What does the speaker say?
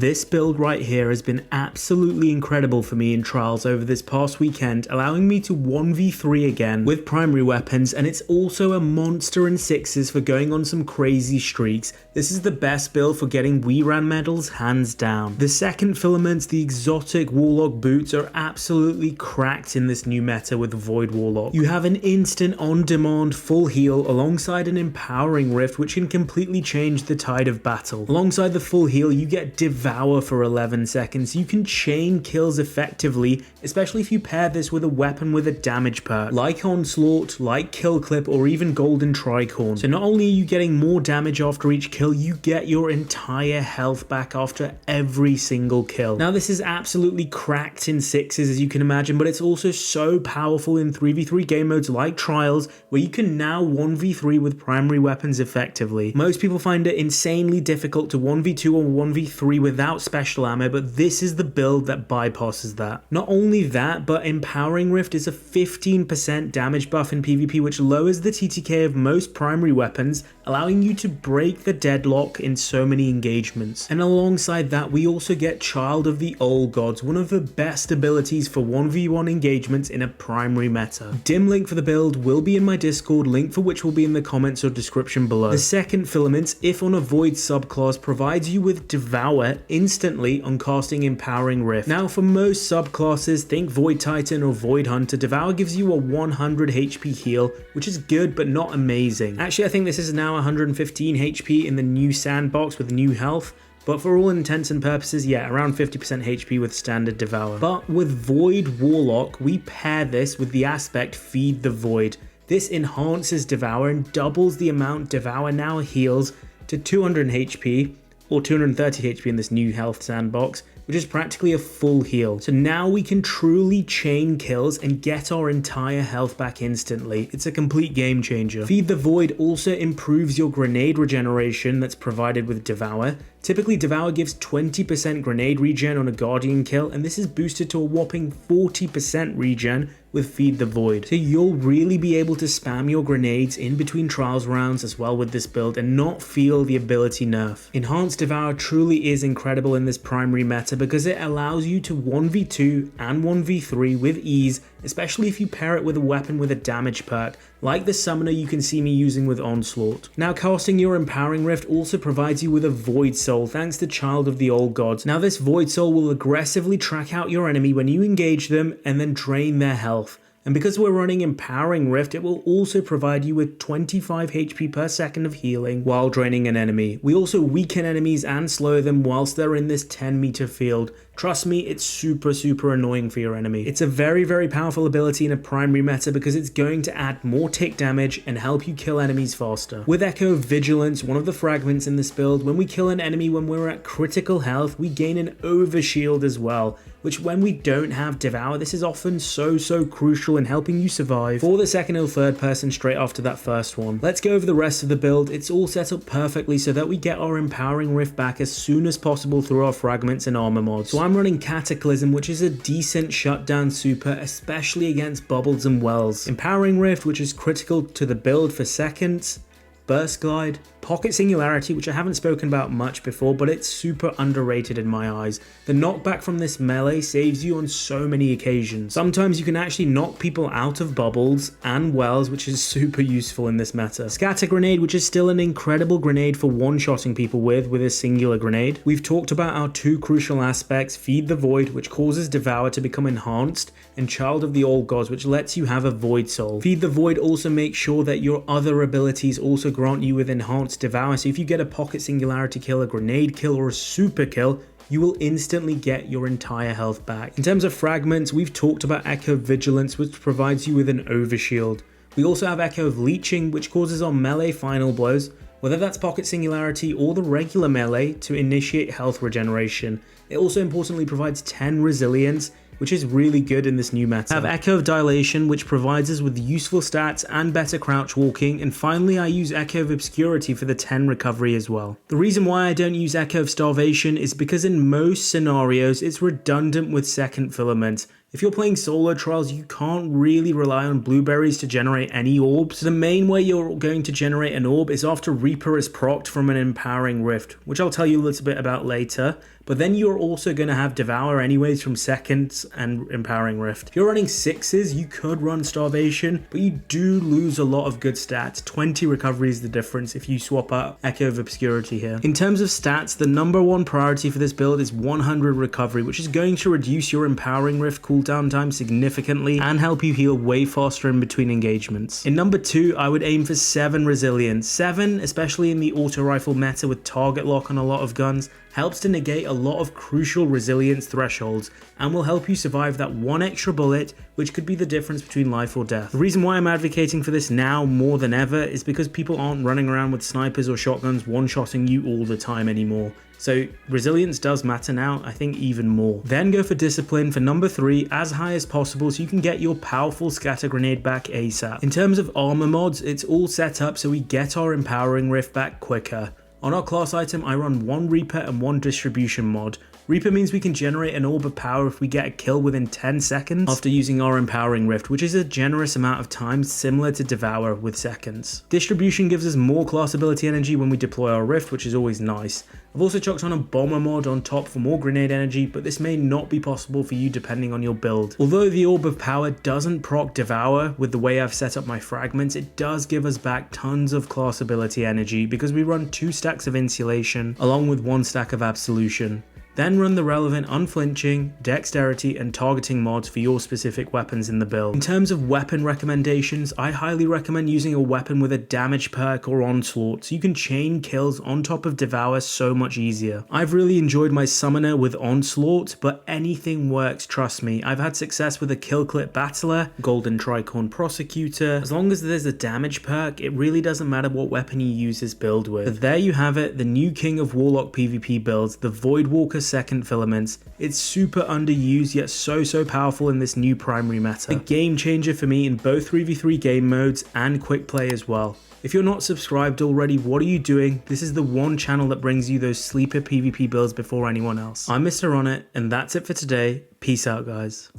This build right here has been absolutely incredible for me in Trials over this past weekend, allowing me to 1v3 again with primary weapons, and it's also a monster in 6s for going on some crazy streaks. This is the best build for getting WeRAN medals hands down. The Secant Filaments, the exotic Warlock boots are absolutely cracked in this new meta with Void Warlock. You have an instant on-demand full heal alongside an empowering rift which can completely change the tide of battle. Alongside the full heal you get Devour for 11 seconds. You can chain kills effectively, especially if you pair this with a weapon with a damage perk, like Onslaught, like Kill Clip, or even Golden Tricorn. So not only are you getting more damage after each kill, you get your entire health back after every single kill. Now this is absolutely cracked in 6s as you can imagine, but it's also so powerful in 3v3 game modes like Trials, where you can now 1v3 with primary weapons effectively. Most people find it insanely difficult to 1v2 or 1v3 without special ammo, but this is the build that bypasses that. Not only that, but Empowering Rift is a 15% damage buff in PvP, which lowers the TTK of most primary weapons, allowing you to break the deadlock in so many engagements. And alongside that, we also get Child of the Old Gods, one of the best abilities for 1v1 engagements in a primary meta. Dim link for the build will be in my Discord, link for which will be in the comments or description below. The Secant Filaments, if on a Void subclass, provides you with Devour instantly on casting Empowering Rift. Now for most subclasses, think Void Titan or Void Hunter, Devour gives you a 100 HP heal, which is good but not amazing. Actually, I think this is now 115 HP in the new sandbox with new health, but for all intents and purposes, yeah, around 50% HP with standard Devour. But with Void Warlock, we pair this with the aspect Feed the Void. This enhances Devour and doubles the amount Devour now heals to 200 HP, or 230 HP in this new health sandbox, which is practically a full heal. So now we can truly chain kills and get our entire health back instantly. It's a complete game changer. Feed the Void also improves your grenade regeneration that's provided with Devour. Typically, Devour gives 20% grenade regen on a Guardian kill, and this is boosted to a whopping 40% regen with Feed the Void. So you'll really be able to spam your grenades in between Trials rounds as well with this build and not feel the ability nerf. Enhanced Devour truly is incredible in this primary meta because it allows you to 1v2 and 1v3 with ease, especially if you pair it with a weapon with a damage perk, like the Summoner you can see me using with Onslaught. Now casting your Empowering Rift also provides you with a Void Soul thanks to Child of the Old Gods. Now this Void Soul will aggressively track out your enemy when you engage them and then drain their health. And because we're running Empowering Rift, it will also provide you with 25 HP per second of healing while draining an enemy. We also weaken enemies and slow them whilst they're in this 10-meter field. Trust me, it's super annoying for your enemy. It's a very powerful ability in a primary meta because it's going to add more tick damage and help you kill enemies faster. With Echo Vigilance, one of the fragments in this build, when we kill an enemy when we're at critical health, we gain an overshield as well, which when we don't have Devour, this is often so crucial in helping you survive for the second or third person straight after that first one. Let's go over the rest of the build. It's all set up perfectly so that we get our Empowering Rift back as soon as possible through our fragments and armor mods. So I'm running Cataclysm, which is a decent shutdown super, especially against bubbles and wells. Empowering Rift, which is critical to the build for seconds. Burst Glide, Pocket Singularity, which I haven't spoken about much before, but it's super underrated in my eyes. The knockback from this melee saves you on so many occasions. Sometimes you can actually knock people out of bubbles and wells, which is super useful in this meta. Scatter Grenade, which is still an incredible grenade for one-shotting people with a singular grenade. We've talked about our two crucial aspects, Feed the Void, which causes Devour to become enhanced, and Child of the Old Gods, which lets you have a Void Soul. Feed the Void also makes sure that your other abilities also grant you with enhanced Devour, so if you get a Pocket Singularity kill, a grenade kill, or a super kill, you will instantly get your entire health back. In terms of fragments, we've talked about Echo Vigilance, which provides you with an overshield. We also have Echo of Leeching, which causes our melee final blows, whether that's Pocket Singularity or the regular melee, to initiate health regeneration. It also importantly provides 10 resilience, which is really good in this new meta. I have Echo of Dilation, which provides us with useful stats and better crouch walking, and finally I use Echo of Obscurity for the 10 recovery as well. The reason why I don't use Echo of Starvation is because in most scenarios it's redundant with Secant Filament. If you're playing solo trials, you can't really rely on blueberries to generate any orbs. So the main way you're going to generate an orb is after Reaper is procced from an Empowering Rift, which I'll tell you a little bit about later. but then you're also going to have Devour anyways from Secants and Empowering Rift. If you're running 6s, you could run Starvation, but you do lose a lot of good stats. 20 recovery is the difference if you swap out Echo of Obscurity here. In terms of stats, the number one priority for this build is 100 recovery, which is going to reduce your Empowering Rift cooldown time significantly and help you heal way faster in between engagements. In number 2, I would aim for 7 resilience. 7, especially in the auto rifle meta with target lock on a lot of guns, helps to negate a lot of crucial resilience thresholds and will help you survive that one extra bullet, which could be the difference between life or death. The reason why I'm advocating for this now more than ever is because people aren't running around with snipers or shotguns one-shotting you all the time anymore. So resilience does matter now, I think even more. Then go for discipline for number 3 as high as possible so you can get your powerful scatter grenade back ASAP. In terms of armor mods, it's all set up so we get our Empowering Rift back quicker. On our class item, I run 1 Reaper and 1 Distribution mod. Reaper means we can generate an orb of power if we get a kill within 10 seconds after using our Empowering Rift, which is a generous amount of time similar to Devour with Secants. Distribution gives us more class ability energy when we deploy our Rift, which is always nice. I've also chucked on a Bomber mod on top for more grenade energy, but this may not be possible for you depending on your build. Although the Orb of Power doesn't proc Devour with the way I've set up my fragments, it does give us back tons of class ability energy because we run 2 stacks of Insulation along with 1 stack of Absolution. Then run the relevant Unflinching, Dexterity and Targeting mods for your specific weapons in the build. In terms of weapon recommendations, I highly recommend using a weapon with a damage perk or onslaught so you can chain kills on top of Devour so much easier. I've really enjoyed my Summoner with onslaught, but anything works, trust me. I've had success with a kill clip Battler, Golden Tricorn Prosecutor. As long as there's a damage perk, it really doesn't matter what weapon you use this build with. But there you have it, the new king of Warlock PvP builds, the Voidwalker Secant Filaments. It's super underused yet so powerful in this new primary meta. A game changer for me in both 3v3 game modes and quick play as well. If you're not subscribed already, what are you doing? This is the one channel that brings you those sleeper PvP builds before anyone else. I'm Mr. On It, and that's it for today. Peace out, guys.